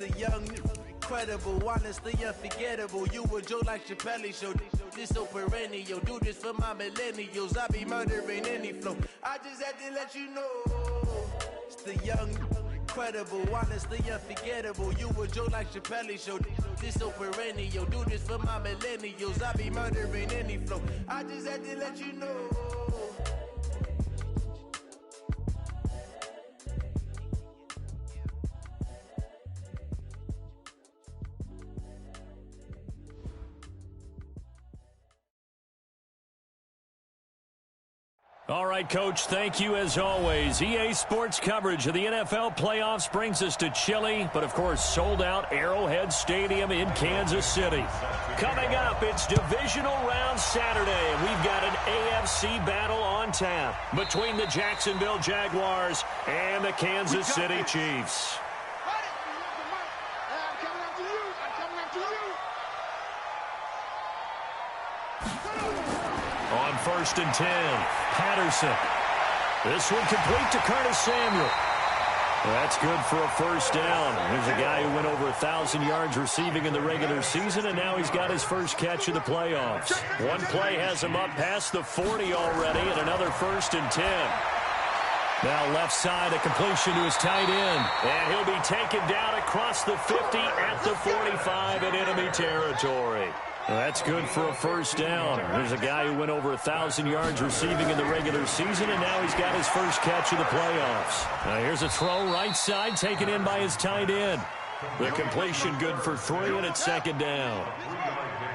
The young, incredible, honestly unforgettable. You a joke like Chappelle Show. This so perennial. Do this for my millennials. I be murdering any flow. I just had to let you know. It's the young, incredible, honestly unforgettable. You a joke like Chappelle Show. This so perennial. Do this for my millennials. I be murdering any flow. I just had to let you know. All right, Coach, thank you as always. EA Sports coverage of the NFL playoffs brings us to Chile, but of course sold out Arrowhead Stadium in Kansas City. Coming up, it's divisional round Saturday, and we've got an AFC battle on tap between the Jacksonville Jaguars and the Kansas City Chiefs. On 1st and 10, Patterson. This one complete to Curtis Samuel. That's good for a first down. Here's a guy who went over 1,000 yards receiving in the regular season, and now he's got his first catch of the playoffs. One play has him up past the 40 already, and another 1st and 10. Now left side, a completion to his tight end. And he'll be taken down across the 50 at the 45 in enemy territory. That's good for a first down. There's a guy who went over 1,000 yards receiving in the regular season, and now he's got his first catch of the playoffs. Now here's a throw right side, taken in by his tight end. The completion good for 3, and it's 2nd down.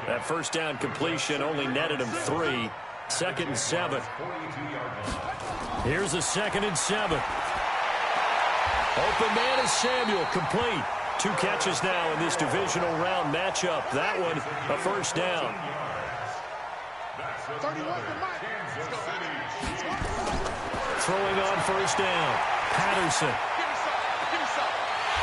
That first down completion only netted him 3. 2nd and 7. Here's a 2nd and 7. Open man is Samuel, complete. 2 catches now in this divisional round matchup. That one, a first down. Throwing on first down. Patterson.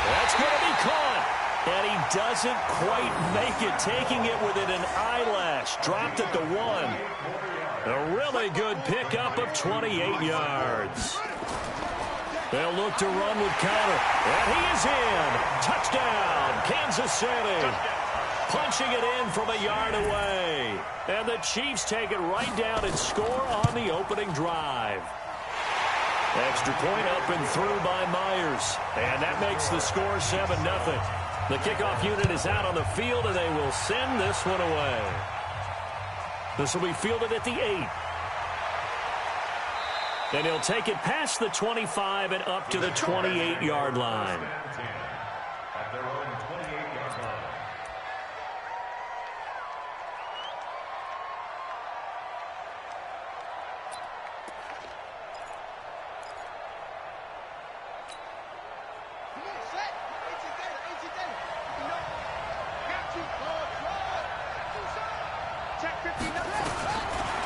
That's going to be caught. And he doesn't quite make it, taking it within an eyelash. Dropped at the 1. A really good pickup of 28 yards. They'll look to run with Connor. And he is in. Touchdown, Kansas City. Punching it in from a yard away. And the Chiefs take it right down and score on the opening drive. Extra point up and through by Myers. And that makes the score 7-0. The kickoff unit is out on the field, and they will send this one away. This will be fielded at the 8. And he'll take it past the 25 and up to the 28-yard line.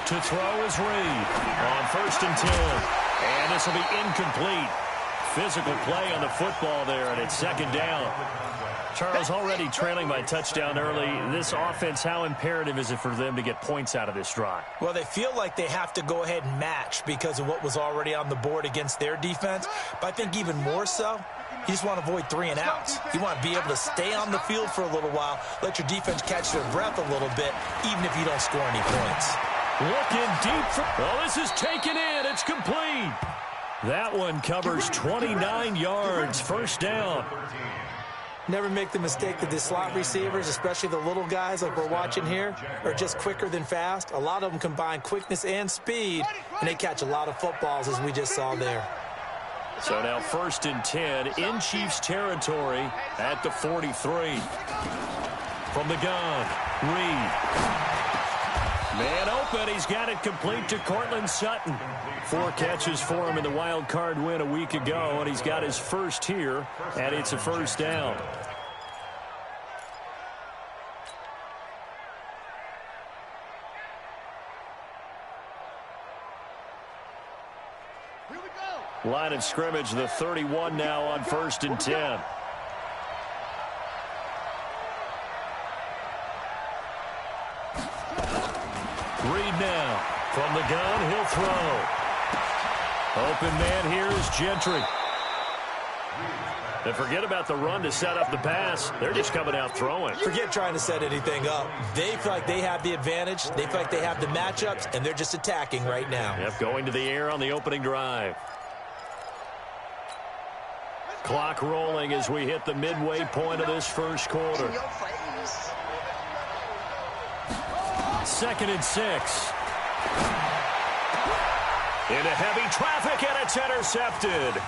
To throw is Reed on 1st and 10. And this will be incomplete. Physical play on the football there, and it's 2nd down. Charles, already trailing by touchdown early. This offense, how imperative is it for them to get points out of this drive? Well, they feel like they have to go ahead and match because of what was already on the board against their defense. But I think even more so, you just want to avoid 3 and outs. You want to be able to stay on the field for a little while, let your defense catch their breath a little bit, even if you don't score any points. Looking deep for... Oh, this is taken in. It's complete. That one covers 29 yards. First down. Never make the mistake that the slot receivers, especially the little guys like we're watching here, are just quicker than fast. A lot of them combine quickness and speed, and they catch a lot of footballs, as we just saw there. So now 1st and 10 in Chiefs territory at the 43. From the gun, Reed. Man open, he's got it complete to Cortland Sutton. 4 catches for him in the wild card win a week ago, and he's got his first here, and it's a first down. Here we go. Line of scrimmage, the 31 now on 1st and 10. Reed now. From the gun, he'll throw. Open man here is Gentry. And forget about the run to set up the pass. They're just coming out throwing. Forget trying to set anything up. They feel like they have the advantage. They feel like they have the matchups, and they're just attacking right now. Yep, going to the air on the opening drive. Clock rolling as we hit the midway point of this first quarter. 2nd and 6. Into heavy traffic, and it's intercepted.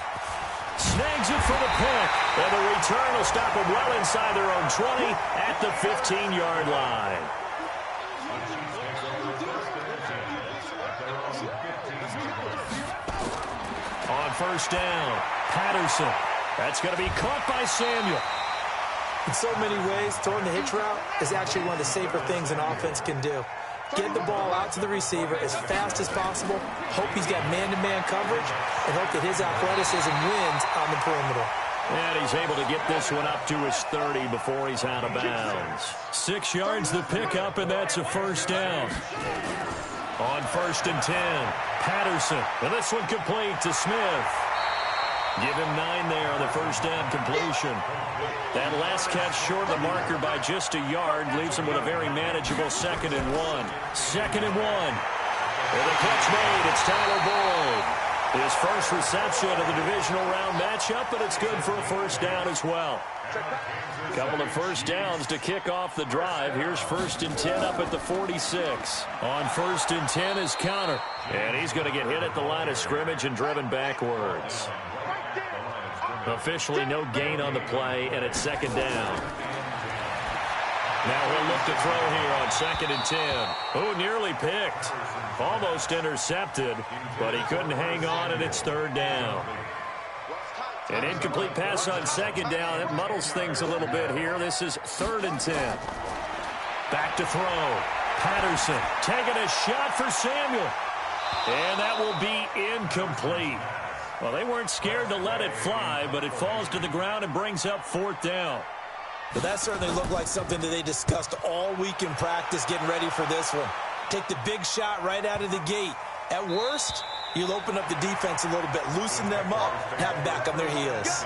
Snags it for the pick, and the return will stop them well inside their own 20 at the 15-yard line. On first down, Patterson. That's going to be caught by Samuel. In so many ways, throwing the hitch route is actually one of the safer things an offense can do. Get the ball out to the receiver as fast as possible, hope he's got man-to-man coverage, and hope that his athleticism wins on the perimeter. And he's able to get this one up to his 30 before he's out of bounds. 6 yards the pickup, and that's a first down. On 1st and 10, Patterson. And this one complete to Smith. Give him 9 there on the first down completion. That last catch short of the marker by just a yard leaves him with a very manageable 2nd and 1. 2nd and 1. And the catch made. It's Tyler Boyd. His first reception of the divisional round matchup, but it's good for a first down as well. A couple of first downs to kick off the drive. Here's 1st and 10 up at the 46. On 1st and 10 is Connor. And he's going to get hit at the line of scrimmage and driven backwards. Officially no gain on the play, and it's 2nd down. Now he'll look to throw here on 2nd and 10. Oh, nearly picked. Almost intercepted, but he couldn't hang on, and it's 3rd down. An incomplete pass on 2nd down. It muddles things a little bit here. This is 3rd and 10. Back to throw. Patterson taking a shot for Samuel. And that will be incomplete. Well, they weren't scared to let it fly, but it falls to the ground and brings up 4th down. But that certainly looked like something that they discussed all week in practice getting ready for this one. Take the big shot right out of the gate. At worst, you'll open up the defense a little bit, loosen them up, and have them back on their heels.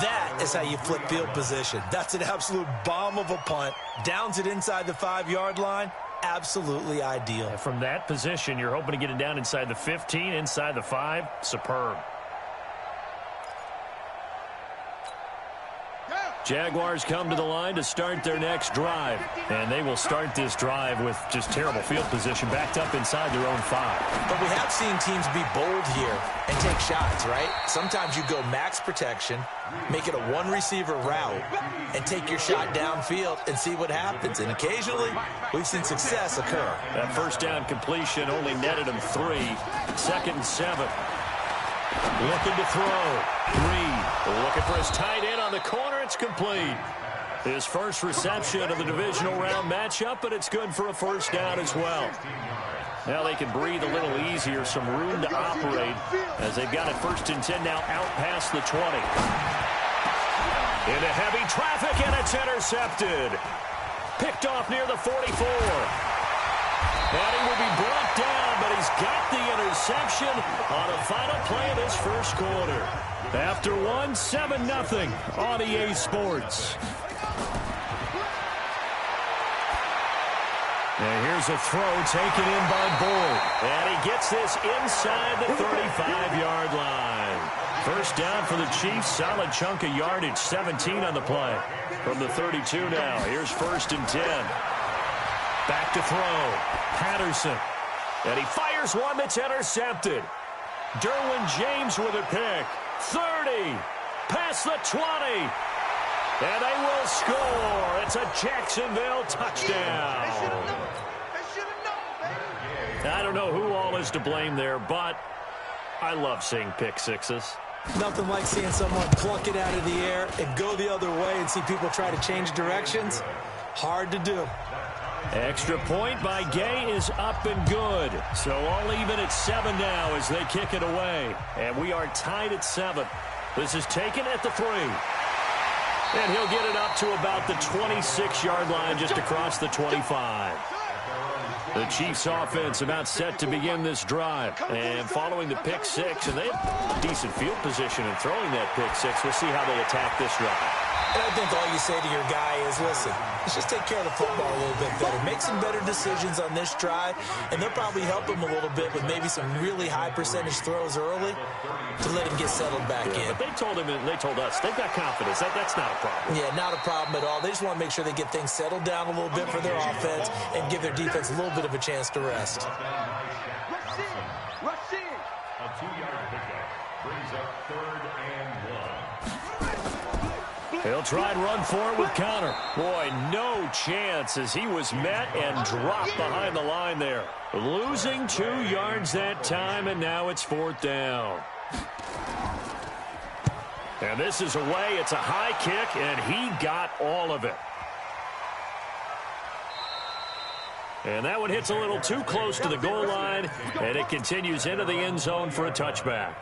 That is how you flip field position. That's an absolute bomb of a punt. Downs it inside the 5-yard line. Absolutely ideal. From that position, you're hoping to get it down inside the 15, inside the 5. Superb. Jaguars come to the line to start their next drive. And they will start this drive with just terrible field position, backed up inside their own 5. But we have seen teams be bold here and take shots, right? Sometimes you go max protection, make it a one-receiver route, and take your shot downfield and see what happens. And occasionally, we've seen success occur. That first down completion only netted him 3. 2nd and 7. Looking to throw. 3. Looking for his tight end on the corner. It's complete. His first reception of the divisional round matchup, but it's good for a first down as well. Now they can breathe a little easier, some room to operate as they've got it 1st and 10 now out past the 20. Into heavy traffic, and it's intercepted. Picked off near the 44. And he will be brought down, but he's got the interception on a final play of this first quarter. After 7-0 on EA Sports. And here's a throw taken in by Boyd. And he gets this inside the 35-yard line. First down for the Chiefs. Solid chunk of yardage. 17 on the play. From the 32 now. Here's 1st and 10. Back to throw. Patterson. And he fires one that's intercepted. Derwin James with a pick. 30. Past the 20. And they will score. It's a Jacksonville touchdown. I don't know who all is to blame there, but I love seeing pick sixes. Nothing like seeing someone pluck it out of the air and go the other way and see people try to change directions. Hard to do. Extra point by Gay is up and good. So all even at 7 now as they kick it away. And we are tied at 7. This is taken at the 3. And he'll get it up to about the 26-yard line just across the 25. The Chiefs offense about set to begin this drive. And following the pick six, and they have decent field position in throwing that pick six. We'll see how they attack this drive. And I think all you say to your guy is, listen, let's just take care of the football a little bit better. Make some better decisions on this drive, and they'll probably help him a little bit with maybe some really high percentage throws early to let him get settled back in. But they told him, and they told us, they've got confidence. That's not a problem. Yeah, not a problem at all. They just want to make sure they get things settled down a little bit for their offense and give their defense a little bit of a chance to rest. Rush in. A 2-yard pickup brings up 3rd and 1. He'll try and run for it with Connor. Boy, no chance as he was met and dropped behind the line there. Losing 2 yards that time, and now it's 4th down. And this is away. It's a high kick, and he got all of it. And that one hits a little too close to the goal line, and it continues into the end zone for a touchback.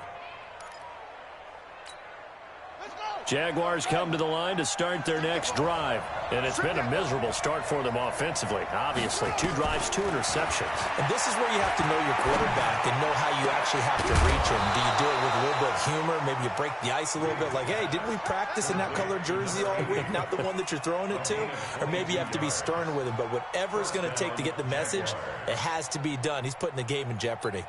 Jaguars come to the line to start their next drive. And it's been a miserable start for them offensively. Obviously, 2 drives, 2 interceptions. And this is where you have to know your quarterback and know how you actually have to reach him. Do you do it with a little bit of humor? Maybe you break the ice a little bit like, hey, didn't we practice in that color jersey all week? Not the one that you're throwing it to? Or maybe you have to be stern with him. But whatever it's going to take to get the message, it has to be done. He's putting the game in jeopardy.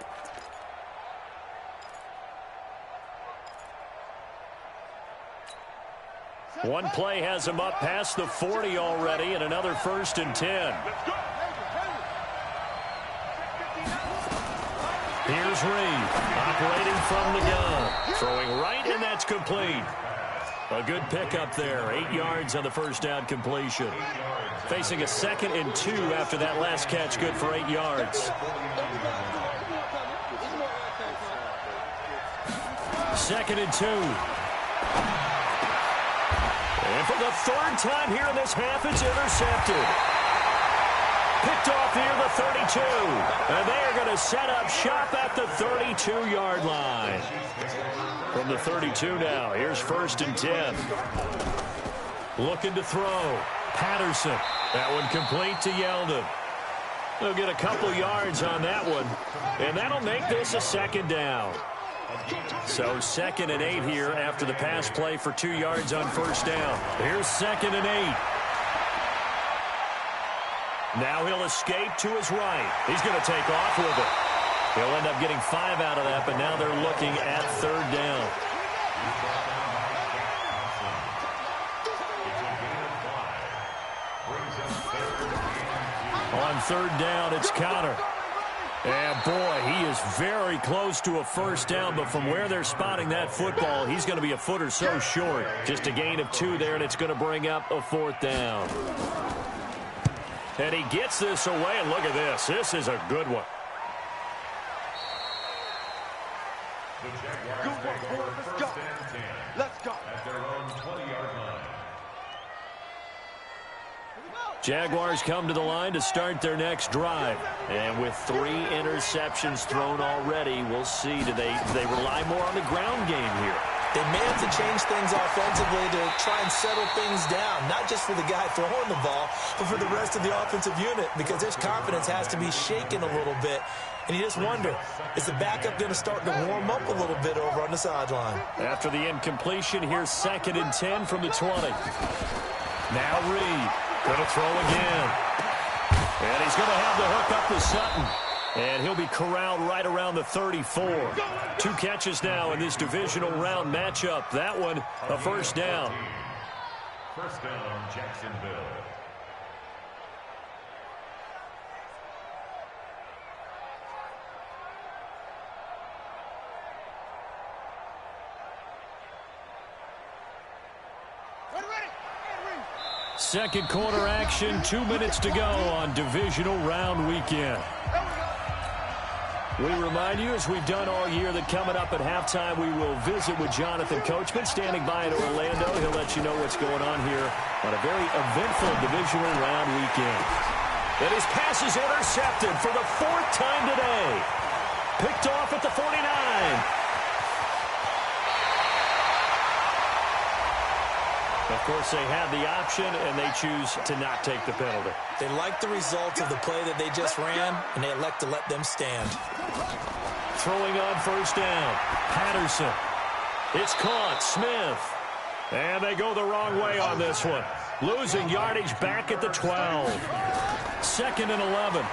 One play has him up past the 40 already, and another 1st and 10. Here's Reed, operating from the gun. Throwing right, and that's complete. A good pickup there, 8 yards on the 1st down completion. Facing a 2nd and 2 after that last catch, good for 8 yards. 2nd and 2. And for the 3rd time here in this half, it's intercepted. Picked off near the 32. And they are going to set up shop at the 32-yard line. From the 32 now, here's 1st and 10. Looking to throw. Patterson. That one complete to Yeldon. They'll get a couple yards on that one. And that'll make this a 2nd down. So 2nd and 8 here after the pass play for 2 yards on 1st down. Here's 2nd and 8. Now he'll escape to his right. He's going to take off with it. He'll end up getting 5 out of that, but now they're looking at 3rd down. On 3rd down, it's Connor. And, boy, he is very close to a 1st down, but from where they're spotting that football, he's going to be a foot or so short. Just a gain of 2 there, and it's going to bring up a 4th down. And he gets this away, and look at this. This is a good one. The Jaguars take over 1st and 10. Let's go. At their own 20-yard line. Jaguars come to the line to start their next drive. And with 3 interceptions thrown already, we'll see. Do they rely more on the ground game here? They may have to change things offensively to try and settle things down, not just for the guy throwing the ball, but for the rest of the offensive unit, because his confidence has to be shaken a little bit. And you just wonder, is the backup going to start to warm up a little bit over on the sideline? After the incompletion, here's 2nd and 10 from the 20. Now Reed. Going to throw again. And he's going to have the hook up to Sutton. And he'll be corralled right around the 34. 2 catches now in this divisional round matchup. That one, a 1st down. 1st down, Jacksonville. Second quarter action, 2 minutes to go on divisional round weekend. We remind you, as we've done all year, that coming up at halftime, we will visit with Jonathan Coachman, standing by in Orlando. He'll let you know what's going on here on a very eventful divisional round weekend. And his pass is intercepted for the 4th time today. Picked off at the 49. Of course, they had the option, and they choose to not take the penalty. They like the results of the play that they just ran, and they elect to let them stand. Throwing on first down. Patterson. It's caught. Smith. And they go the wrong way on this one. Losing yardage back at the 12. 2nd and 11.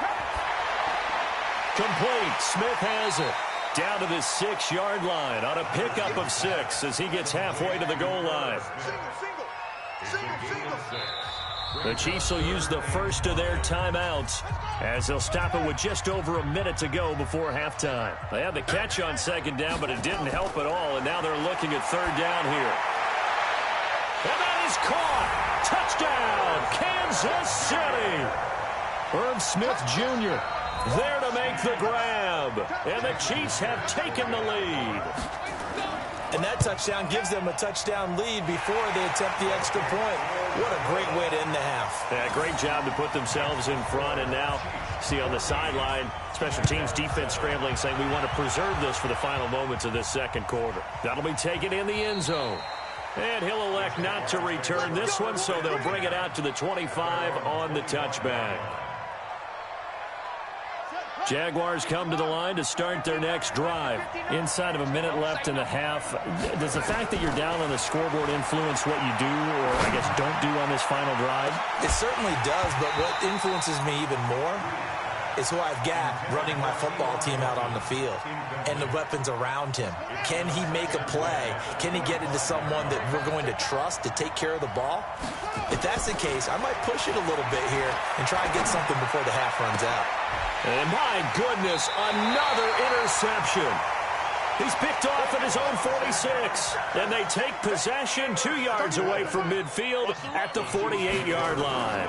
Complete. Smith has it. Down to the 6-yard line on a pickup of 6 as he gets halfway to the goal line. The Chiefs will use the first of their timeouts as they'll stop it with just over a minute to go before halftime. They had the catch on 2nd down, but it didn't help at all, and now they're looking at 3rd down here. And that is caught. Touchdown, Kansas City. Irv Smith Jr. there to make the grab. And the Chiefs have taken the lead. And that touchdown gives them a touchdown lead before they attempt the extra point. What a great way to end the half. Yeah, great job to put themselves in front. And now, see on the sideline, special teams defense scrambling, saying we want to preserve this for the final moments of this 2nd quarter. That'll be taken in the end zone. And he'll elect not to return this one, so they'll bring it out to the 25 on the touchback. Jaguars come to the line to start their next drive. Inside of a minute left in the half, does the fact that you're down on the scoreboard influence what you do or, I guess, don't do on this final drive? It certainly does, but what influences me even more is who I've got running my football team out on the field and the weapons around him. Can he make a play? Can he get into someone that we're going to trust to take care of the ball? If that's the case, I might push it a little bit here and try and get something before the half runs out. And my goodness, another interception. He's picked off at his own 46. And they take possession 2 yards away from midfield at the 48-yard line.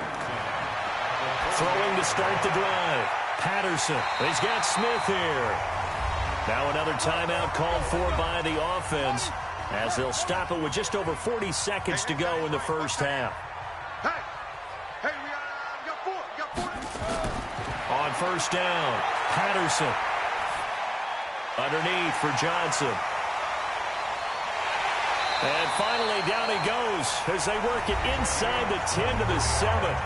Throwing to start the drive. Patterson. He's got Smith here. Now another timeout called for by the offense as they'll stop it with just over 40 seconds to go in the first half. Hey, we got 4. On first down, Patterson. Underneath for Johnson. And finally down he goes as they work it inside the 10 to the 7.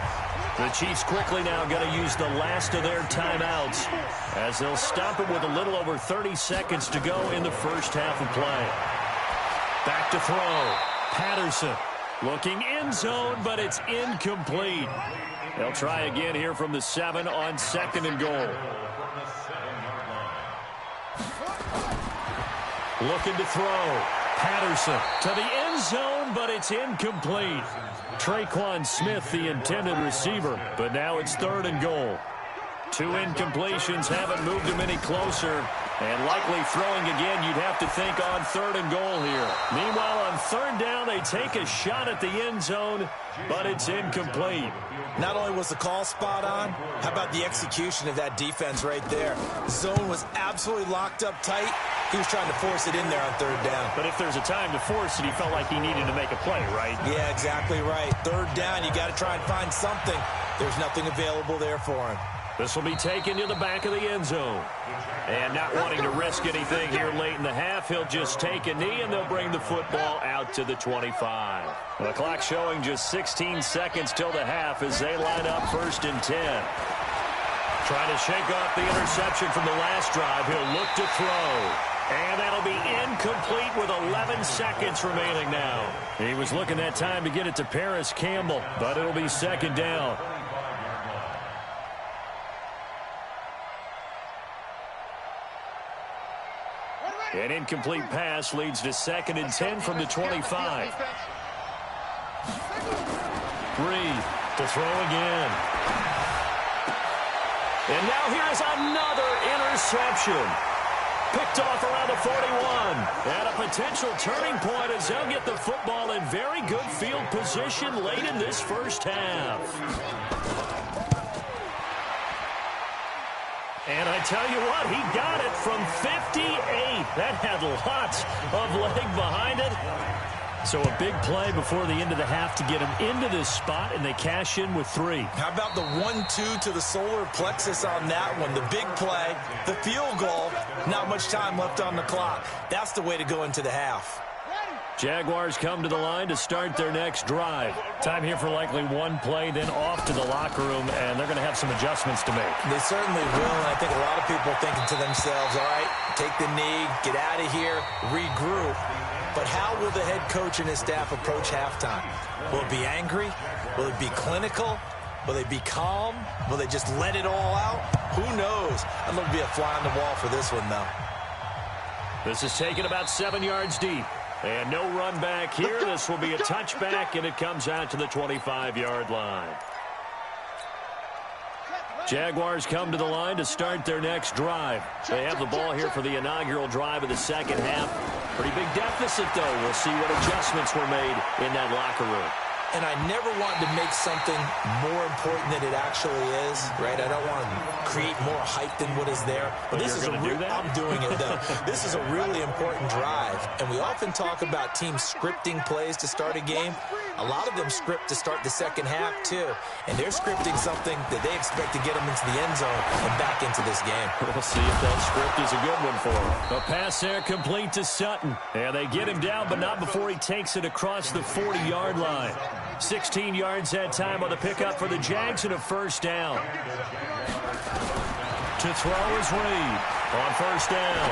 The Chiefs quickly now going to use the last of their timeouts as they'll stop it with a little over 30 seconds to go in the first half of play. Back to throw. Patterson looking end zone, but it's incomplete. They'll try again here from the 7 on 2nd and goal. Looking to throw. Patterson to the end zone, but it's incomplete. Traquan Smith, the intended receiver, but now it's 3rd and goal. 2 incompletions haven't moved him any closer, and likely throwing again, you'd have to think on 3rd and goal here. Meanwhile, on 3rd down, they take a shot at the end zone, but it's incomplete. Not only was the call spot on, how about the execution of that defense right there? The zone was absolutely locked up tight. He was trying to force it in there on 3rd down. But if there's a time to force it, he felt like he needed to make a play, right? Yeah, exactly right. 3rd down, you got to try and find something. There's nothing available there for him. This will be taken to the back of the end zone. And not wanting to risk anything here late in the half, he'll just take a knee, and they'll bring the football out to the 25. The clock showing just 16 seconds till the half as they line up 1st and 10. Trying to shake off the interception from the last drive. He'll look to throw. And that'll be incomplete with 11 seconds remaining now. He was looking that time to get it to Paris Campbell, but it'll be 2nd down. An incomplete pass leads to 2nd and 10 from the 25. 3 to throw again. And now here's another interception. Picked off around the 41. And a potential turning point as they'll get the football in very good field position late in this first half. And I tell you what, he got it from 58. That had lots of leg behind it. So a big play before the end of the half to get him into this spot, and they cash in with 3. How about the 1-2 to the solar plexus on that one? The big play, the field goal, not much time left on the clock. That's the way to go into the half. Jaguars come to the line to start their next drive. Time here for likely one play, then off to the locker room, and they're going to have some adjustments to make. They certainly will, and I think a lot of people are thinking to themselves, all right, take the knee, get out of here, regroup. But how will the head coach and his staff approach halftime? Will it be angry? Will it be clinical? Will they be calm? Will they just let it all out? Who knows? I'd love to be a fly on the wall for this one, though. This is taken about 7 yards deep. And no run back here. This will be a touchback, and it comes out to the 25-yard line. Jaguars come to the line to start their next drive. They have the ball here for the inaugural drive of the second half. Pretty big deficit, though. We'll see what adjustments were made in that locker room. And I never want to make something more important than it actually is, right? I don't want to create more hype than what is there. But this is I'm doing it, though. This is a really important drive. And we often talk about teams scripting plays to start a game. A lot of them script to start the second half, too. And they're scripting something that they expect to get them into the end zone and back into this game. We'll see if that script is a good one for them. A pass there complete to Sutton. And they get him down, but not before he takes it across the 40-yard line. 16 yards that time on the pickup for the Jags and a first down. To throw is Reed on first down.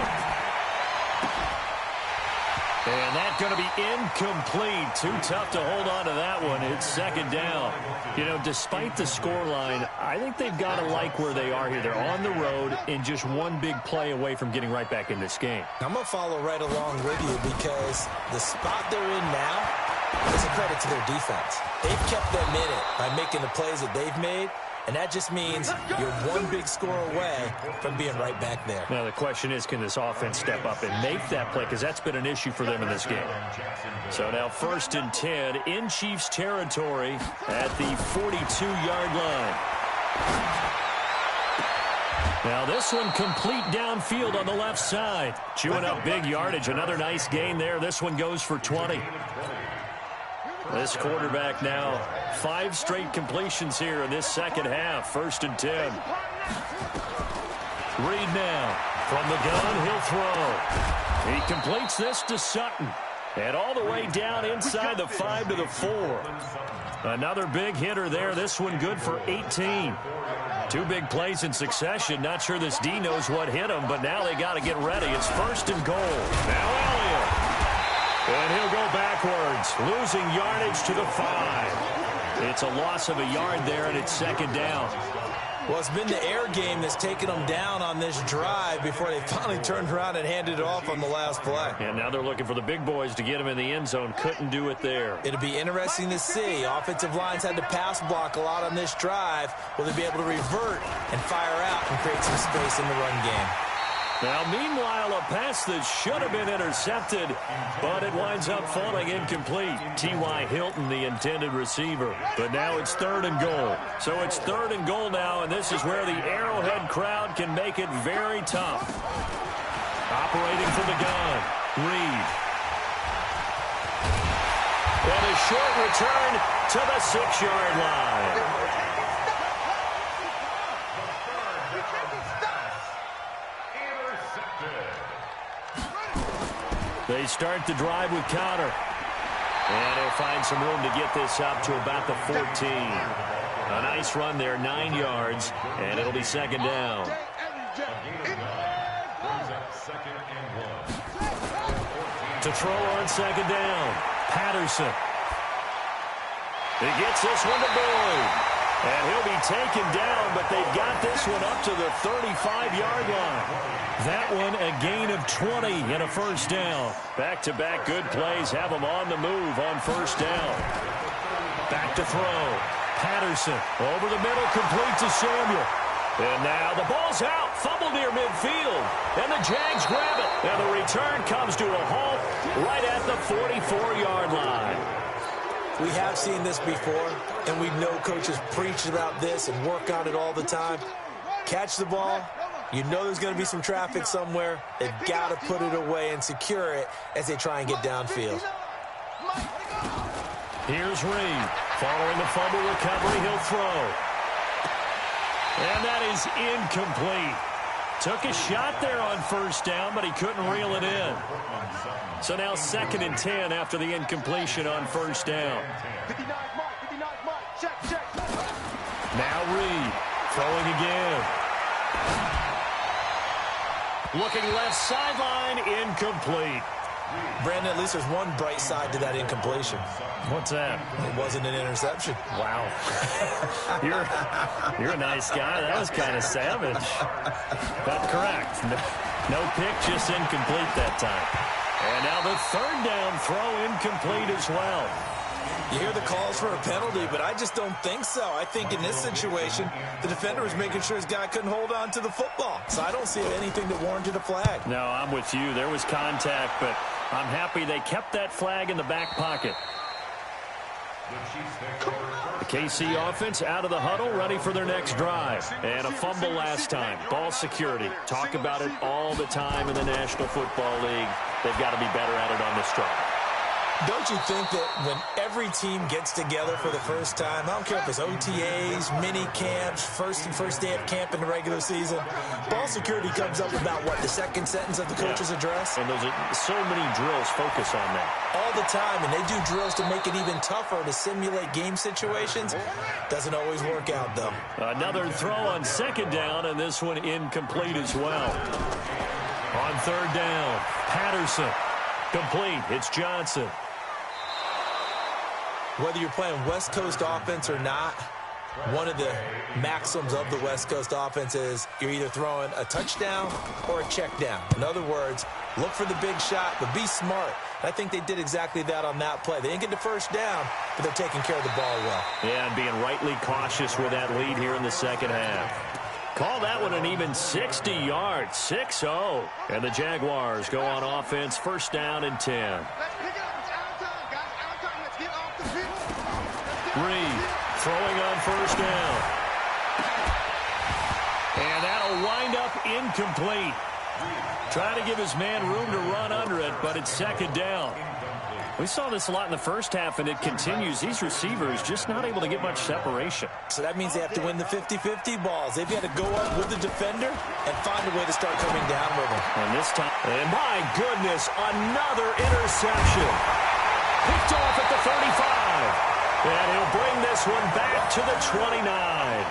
And that's going to be incomplete. Too tough to hold on to that one. It's second down. You know, despite the scoreline, I think they've got to like where they are here. They're on the road and just one big play away from getting right back in this game. I'm going to follow right along with you because the spot they're in now is a credit to their defense. They've kept them in it by making the plays that they've made. And that just means you're one big score away from being right back there. Now, the question is, can this offense step up and make that play? Because that's been an issue for them in this game. So now 1st and 10 in Chiefs territory at the 42-yard line. Now this one complete downfield on the left side. Chewing up big yardage. Another nice gain there. This one goes for 20. This quarterback now 5 straight completions here in this second half. 1st and 10. Reed now from the gun. He'll throw. He completes this to Sutton. And all the way down inside the 5 to the 4. Another big hitter there. This one good for 18. 2 big plays in succession. Not sure this D knows what hit him, but now they got to get ready. It's 1st and goal. Now Elliott. And he'll go backwards, losing yardage to the 5. It's a loss of a yard there, and it's second down. Well, it's been the air game that's taken them down on this drive before they finally turned around and handed it off on the last play. And now they're looking for the big boys to get them in the end zone. Couldn't do it there. It'll be interesting to see. Offensive lines had to pass block a lot on this drive. Will they be able to revert and fire out and create some space in the run game? Now, meanwhile, a pass that should have been intercepted, but it winds up falling incomplete. T.Y. Hilton, the intended receiver. But now it's 3rd and goal. So it's 3rd and goal now, and this is where the Arrowhead crowd can make it very tough. Operating from the gun, Reed. And a short return to the 6-yard line. They start the drive with Connor. And he'll find some room to get this up to about the 14. A nice run there, 9 yards, and it'll be second down. To throw on second down, Patterson. He gets this one to Boyd. And he'll be taken down, but they've got this one up to the 35-yard line. That one a gain of 20 and a first down. Back-to-back good plays have them on the move on first down. Back to throw. Patterson over the middle, complete to Samuel. And now the ball's out, fumbled near midfield. And the Jags grab it. And the return comes to a halt right at the 44-yard line. We have seen this before, and we know coaches preach about this and work on it all the time. Catch the ball. You know there's going to be some traffic somewhere. They've got to put it away and secure it as they try and get downfield. Here's Reed. Following the fumble recovery, he'll throw. And that is incomplete. Took a shot there on first down, but he couldn't reel it in. So now 2nd and 10 after the incompletion on first down. Now Reed throwing again. Looking left sideline, incomplete. Brandon, at least there's one bright side to that incompletion. What's that? It wasn't an interception. Wow. You're a nice guy. That was kind of savage. But correct. No pick, just incomplete that time. And now the 3rd down throw incomplete as well. You hear the calls for a penalty, but I just don't think so. I think in this situation, the defender was making sure his guy couldn't hold on to the football. So I don't see anything that warranted a flag. No, I'm with you. There was contact, but I'm happy they kept that flag in the back pocket. The KC offense out of the huddle, ready for their next drive. And a fumble last time. Ball security. Talk about it all the time in the National Football League. They've got to be better at it on this drive. Don't you think that when every team gets together for the first time, I don't care if it's OTAs, mini camps, first day of camp in the regular season, ball security comes up about, what, the 2nd sentence of the coach's address? And those are so many drills focus on that. All the time, and they do drills to make it even tougher to simulate game situations. Doesn't always work out, though. Another throw on 2nd down, and this one incomplete as well. On 3rd down, Patterson. Complete. It's Johnson. Whether you're playing West Coast offense or not, one of the maxims of the West Coast offense is you're either throwing a touchdown or a check down. In other words, look for the big shot, but be smart. I think they did exactly that on that play. They didn't get the first down, but they're taking care of the ball well. Yeah, and being rightly cautious with that lead here in the 2nd half. Call that one an even 60 yards, 6-0. And the Jaguars go on offense, 1st down and 10. Reed throwing on 1st down. And that'll wind up incomplete. Trying to give his man room to run under it, but it's 2nd down. We saw this a lot in the first half, and it continues. These receivers just not able to get much separation. So that means they have to win the 50-50 balls. They've got to go up with the defender and find a way to start coming down with him. And this time, and my goodness, another interception. Picked off at the 35. And he'll bring this one back to the 29.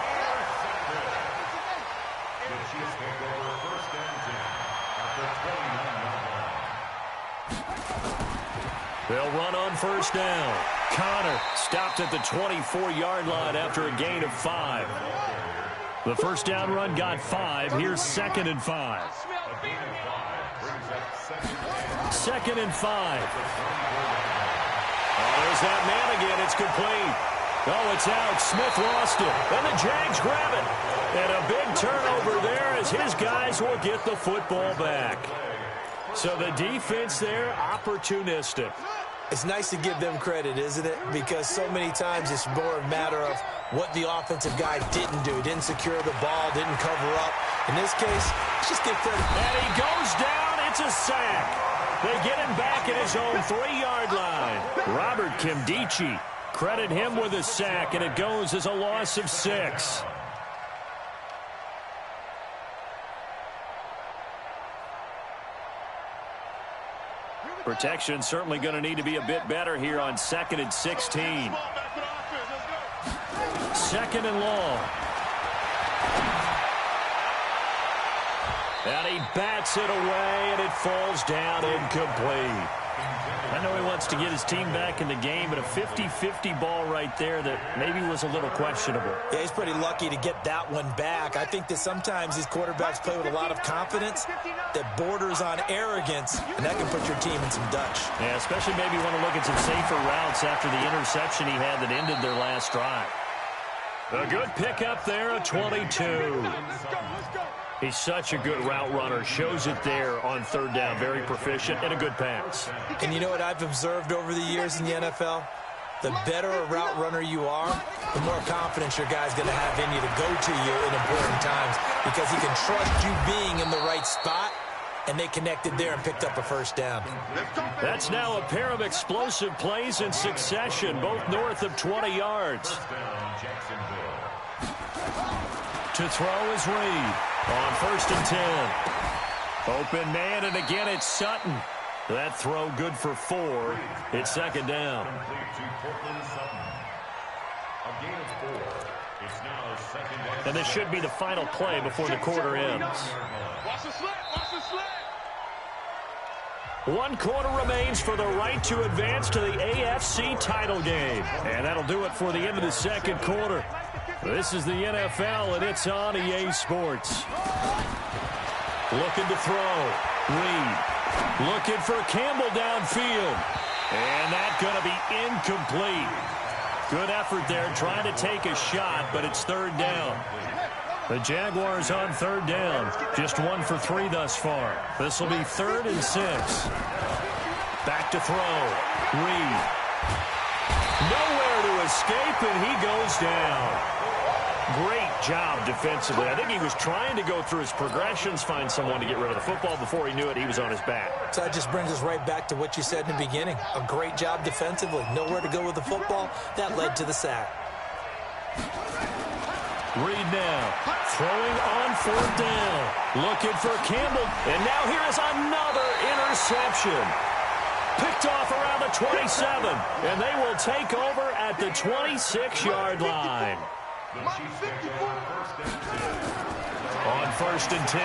They'll run on 1st down. Connor stopped at the 24-yard line after a gain of 5. The 1st down run got 5. Here's 2nd and 5. 2nd and 5. Oh, there's that man again. It's complete. Oh, it's out. Smith lost it. And the Jags grab it. And a big turnover there as his guys will get the football back. So the defense there, opportunistic. It's nice to give them credit, isn't it? Because so many times it's more a matter of what the offensive guy didn't do. Didn't secure the ball, didn't cover up. In this case, let's just give credit. And he goes down. It's a sack. They get him back at his own 3-yard line. Robert Kimdichie, credit him with a sack, and it goes as a loss of 6. Protection certainly going to need to be a bit better here on 2nd and 16. 2nd and long. And he bats it away, and it falls down incomplete. I know he wants to get his team back in the game, but a 50-50 ball right there that maybe was a little questionable. Yeah, he's pretty lucky to get that one back. I think that sometimes these quarterbacks play with a lot of confidence that borders on arrogance, and that can put your team in some Dutch. Yeah, especially maybe want to look at some safer routes after the interception he had that ended their last drive. A good pickup there, a 22. He's such a good route runner. Shows it there on 3rd down. Very proficient and a good pass. And you know what I've observed over the years in the NFL? The better a route runner you are, the more confidence your guy's going to have in you to go to you in important times because he can trust you being in the right spot, and they connected there and picked up a 1st down. That's now a pair of explosive plays in succession, both north of 20 yards. To throw is Reed on 1st and 10. Open man, and again it's Sutton. That throw good for 4. It's 2nd down. And this should be the final play before the quarter ends. Watch the slant. Watch the slant. 1 quarter remains for the right to advance to the AFC title game. And that'll do it for the end of the 2nd quarter. This is the NFL, and it's on EA Sports. Looking to throw. Reed. Looking for Campbell downfield. And that's going to be incomplete. Good effort there, trying to take a shot, but it's 3rd down. The Jaguars on 3rd down. Just 1 for 3 thus far. This will be 3rd and 6. Back to throw. Reed. Nowhere to escape, and he goes down. Great job defensively. I think he was trying to go through his progressions, find someone to get rid of the football. Before he knew it, he was on his back. So that just brings us right back to what you said in the beginning. A great job defensively. Nowhere to go with the football. That led to the sack. Reed now. Throwing on 4th down. Looking for Campbell. And now here is another interception. Picked off around the 27. And they will take over at the 26-yard line. On 1st and 10,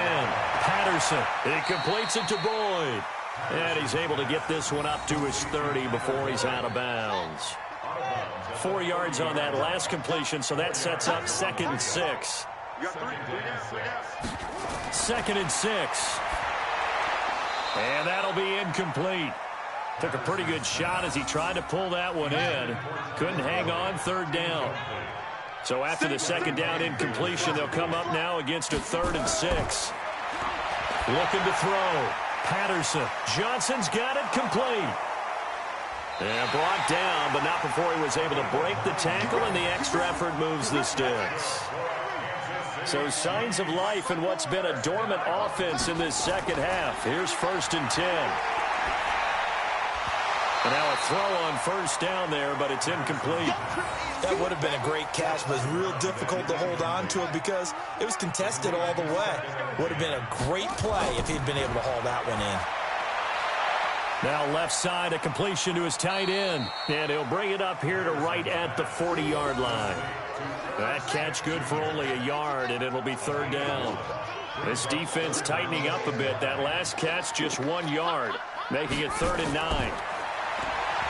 Patterson. He completes it to Boyd. And he's able to get this one up to his 30 before he's out of bounds. 4 yards on that last completion, so that sets up 2nd and 6. 2nd and 6. And that'll be incomplete. Took a pretty good shot as he tried to pull that one in. Couldn't hang on, 3rd down. So after the 2nd down incompletion, they'll come up now against a 3rd and 6. Looking to throw. Patterson. Johnson's got it complete. And brought down, but not before he was able to break the tackle, and the extra effort moves the sticks. So signs of life in what's been a dormant offense in this 2nd half. Here's 1st and 10. And now a throw on 1st down there, but it's incomplete. That would have been a great catch, but it's real difficult to hold on to it because it was contested all the way. Would have been a great play if he'd been able to haul that one in. Now left side, a completion to his tight end. And he'll bring it up here to right at the 40-yard line. That catch good for only a yard, and it'll be 3rd down. This defense tightening up a bit. That last catch just 1 yard, making it 3rd and 9.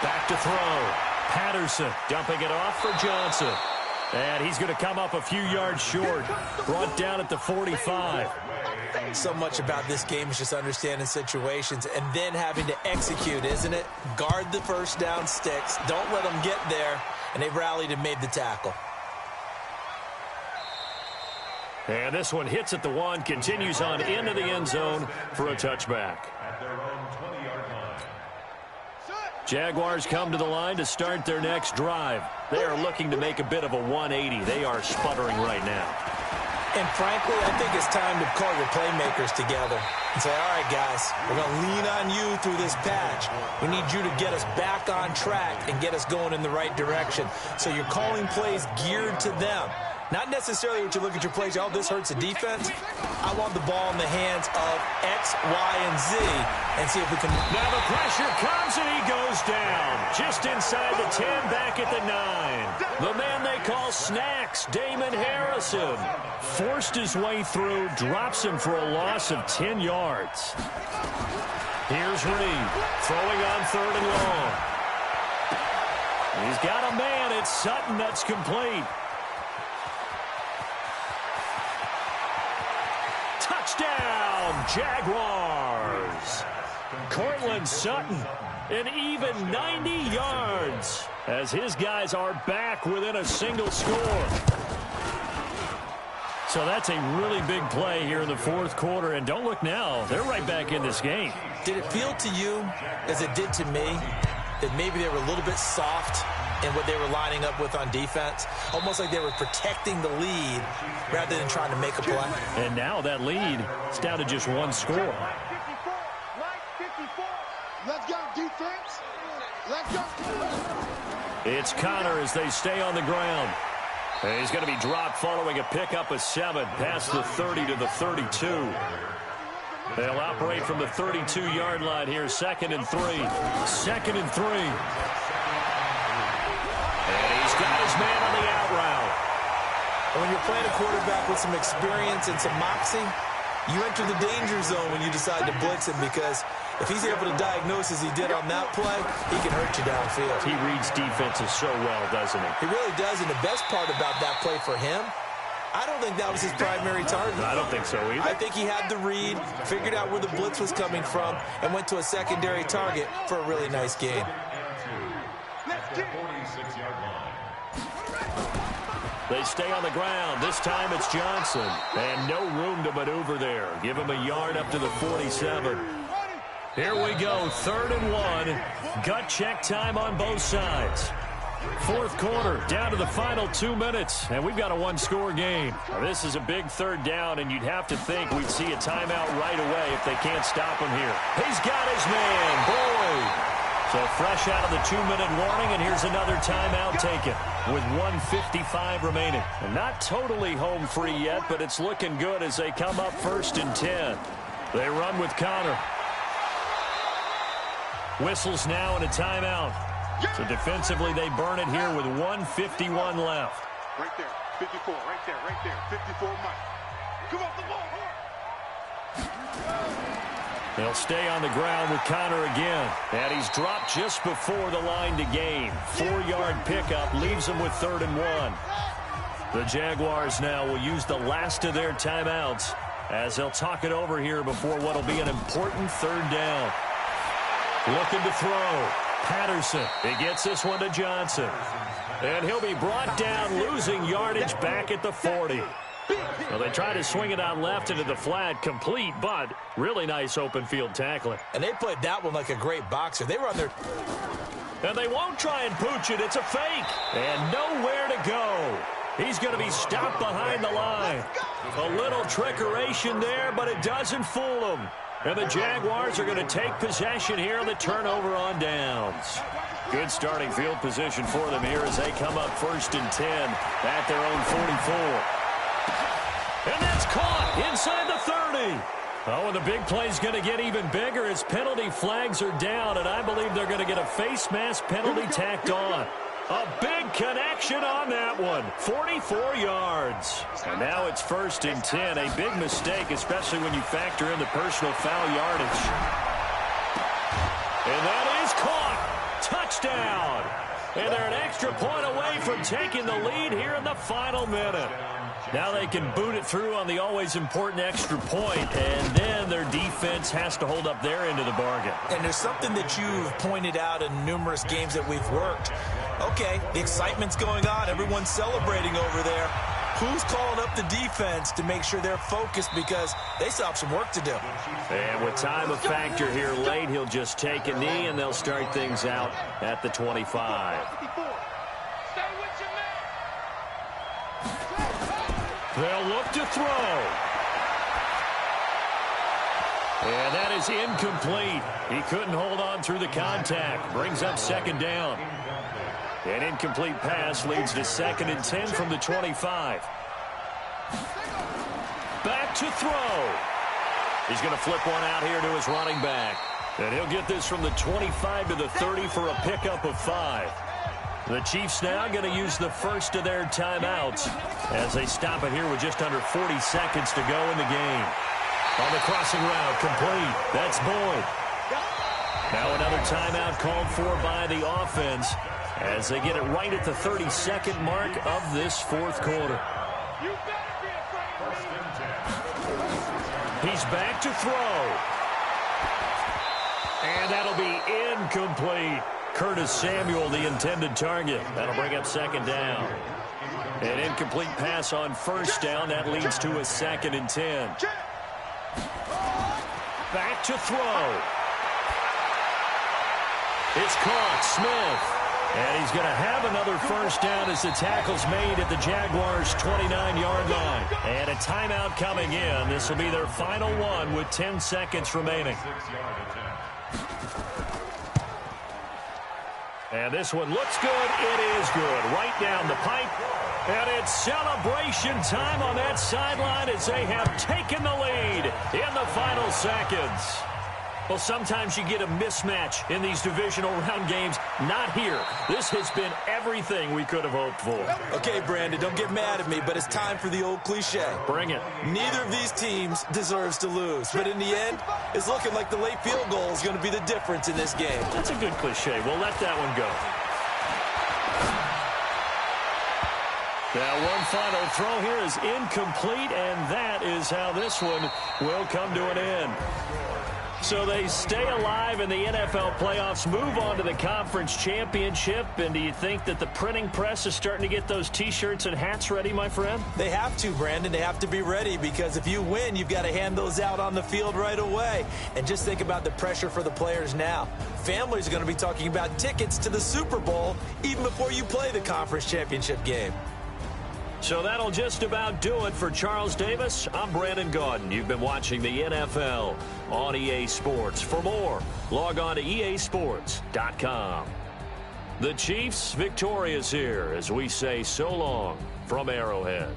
Back to throw. Patterson dumping it off for Johnson. And he's going to come up a few yards short. Brought down at the 45. So much about this game is just understanding situations and then having to execute, isn't it? Guard the 1st down sticks. Don't let them get there. And they rallied and made the tackle. And this one hits at the 1, continues on into the end zone for a touchback. At their own 20-yard line. Jaguars come to the line to start their next drive. They are looking to make a bit of a 180. They are sputtering right now. And frankly, I think it's time to call your playmakers together and say, all right, guys, we're going to lean on you through this patch. We need you to get us back on track and get us going in the right direction. So you're calling plays geared to them. Not necessarily what you look at your plays, oh, this hurts the defense. I want the ball in the hands of X, Y, and Z and see if we can. Now the pressure comes and he goes down. Just inside the 10, back at the 9. The man they call Snacks, Damon Harrison, forced his way through, drops him for a loss of 10 yards. Here's Reed, throwing on 3rd and long. He's got a man, it's Sutton, that's complete. Touchdown, Jaguars. Cortland Sutton, an even 90 yards as his guys are back within a single score. So that's a really big play here in the 4th quarter. And don't look now, they're right back in this game. Did it feel to you, as it did to me, that maybe they were a little bit soft in what they were lining up with on defense? Almost like they were protecting the lead rather than trying to make a play. And now that lead is down to just 1 score. Let's go, defense. Let's go. It's Connor as they stay on the ground. And he's going to be dropped following a pickup of 7 past the 30 to the 32. They'll operate from the 32-yard line here, 2nd and 3. 2nd and 3. And he's got his man on the out route. When you're playing a quarterback with some experience and some moxie, you enter the danger zone when you decide to blitz him, because if he's able to diagnose as he did on that play, he can hurt you downfield. He reads defenses so well, doesn't he? He really does, and the best part about that play for him, I don't think that was his primary target. I don't think so either. I think he had the read, figured out where the blitz was coming from, and went to a secondary target for a really nice gain. They stay on the ground. This time it's Johnson. And no room to maneuver there. Give him a yard up to the 47. Here we go, 3rd and 1. Gut check time on both sides. 4th quarter, down to the final 2 minutes, and we've got a one-score game. Now, this is a big 3rd down, and you'd have to think we'd see a timeout right away if they can't stop him here. He's got his man, Boyd. So fresh out of the 2-minute warning, and here's another timeout taken with 1:55 remaining. And not totally home free yet, but it's looking good as they come up 1st and 10. They run with Connor. Whistles now and a timeout. So defensively, they burn it here with 1:51 left. Right there, 54, right there, 54 Mike. Come off the ball, They'll stay on the ground with Connor again. And he's dropped just before the line to gain. 4-yard pickup leaves him with 3rd and 1. The Jaguars now will use the last of their timeouts as they'll talk it over here before what will be an important 3rd down. Looking to throw. Patterson. He gets this one to Johnson. And he'll be brought down, losing yardage back at the 40. Well, they try to swing it out left into the flat, complete, but really nice open field tackling. And they played that one like a great boxer. They were on their... And they won't try and pooch it. It's a fake. And nowhere to go. He's going to be stopped behind the line. A little trickeration there, but it doesn't fool him. And the Jaguars are going to take possession here on the turnover on downs. Good starting field position for them here as they come up 1st and 10 at their own 44. And that's caught inside the 30. Oh, and the big play's going to get even bigger as penalty flags are down, and I believe they're going to get a face mask penalty tacked on. A big connection on that one. 44 yards. And now it's 1st and 10. A big mistake, especially when you factor in the personal foul yardage. And that is caught. Touchdown. And they're an extra point away from taking the lead here in the final minute. Now they can boot it through on the always important extra point, and then their defense has to hold up their end of the bargain. And there's something that you've pointed out in numerous games that we've worked. Okay, the excitement's going on. Everyone's celebrating over there. Who's calling up the defense to make sure they're focused, because they still have some work to do? And with time a factor here late, he'll just take a knee, and they'll start things out at the 25. They'll look to throw. And that is incomplete. He couldn't hold on through the contact. Brings up 2nd down. An incomplete pass leads to 2nd and 10 from the 25. Back to throw. He's going to flip one out here to his running back. And he'll get this from the 25 to the 30 for a pickup of 5. The Chiefs now going to use the first of their timeouts as they stop it here with just under 40 seconds to go in the game. On the crossing route, complete. That's Boyd. Now another timeout called for by the offense as they get it right at the 32nd mark of this 4th quarter. He's back to throw. And that'll be incomplete. Curtis Samuel, the intended target. That'll bring up 2nd down. An incomplete pass on 1st down. That leads to a 2nd and 10. Back to throw. It's caught. Smith. And he's going to have another 1st down as the tackle's made at the Jaguars' 29-yard line. And a timeout coming in. This will be their final one with 10 seconds remaining. And this one looks good. It is good. Right down the pipe. And it's celebration time on that sideline as they have taken the lead in the final seconds. Well, sometimes you get a mismatch in these divisional round games. Not here. This has been everything we could have hoped for. Okay, Brandon, don't get mad at me, but it's time for the old cliche. Bring it. Neither of these teams deserves to lose. But in the end, it's looking like the late field goal is going to be the difference in this game. That's a good cliche. We'll let that one go. Now, one final throw here is incomplete, and that is how this one will come to an end. So they stay alive in the NFL playoffs, move on to the conference championship, and do you think that the printing press is starting to get those T-shirts and hats ready, my friend? They have to, Brandon. They have to be ready because if you win, you've got to hand those out on the field right away. And just think about the pressure for the players now. Families are going to be talking about tickets to the Super Bowl even before you play the conference championship game. So that'll just about do it for Charles Davis. I'm Brandon Gaudin. You've been watching the NFL on EA Sports. For more, log on to easports.com. The Chiefs victorious here as we say so long from Arrowhead.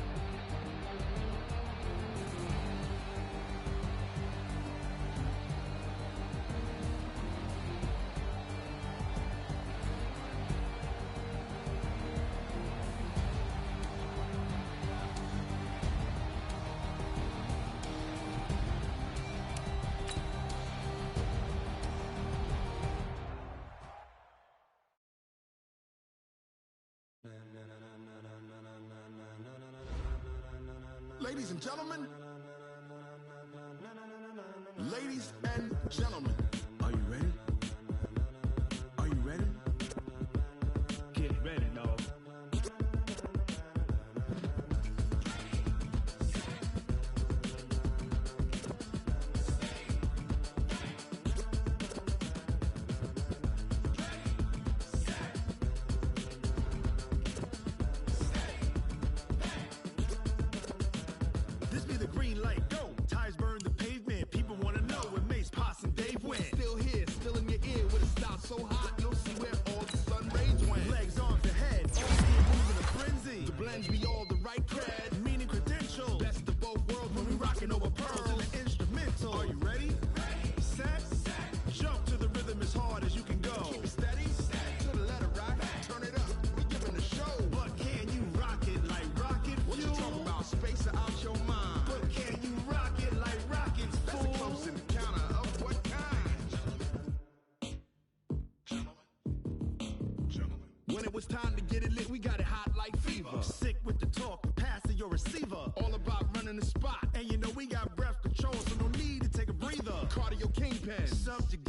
Ladies and gentlemen, are you ready? Are you ready? Get ready, dog. This be the green light, go. Tires burn the pavement. People want to know where Mace, Potts, and Dave went. Still here, still in your ear with a style so hot, you'll see where all the sun rage went. Legs, arms, ahead, all skin moving a frenzy. The blends be all the right cred, meaning credentials. Best of both worlds when we rocking over pearls and the instrumental. Are you ready? Set, jump to the rhythm as hard as you can go. Keep it steady, to the letter right, turn it up. We giving the show, but can you rock it like rocket fuel? What you talking about? Space out your mind. But can you rock it like rockets, fool? That's a close encounter of what kind? Gentlemen. When it was time to get it lit, we got it hot like fever. Sick with the talk, pass to your receiver. All about running the spot. And you know we got breath control, so no need to take a breather. Cardio kingpin, subject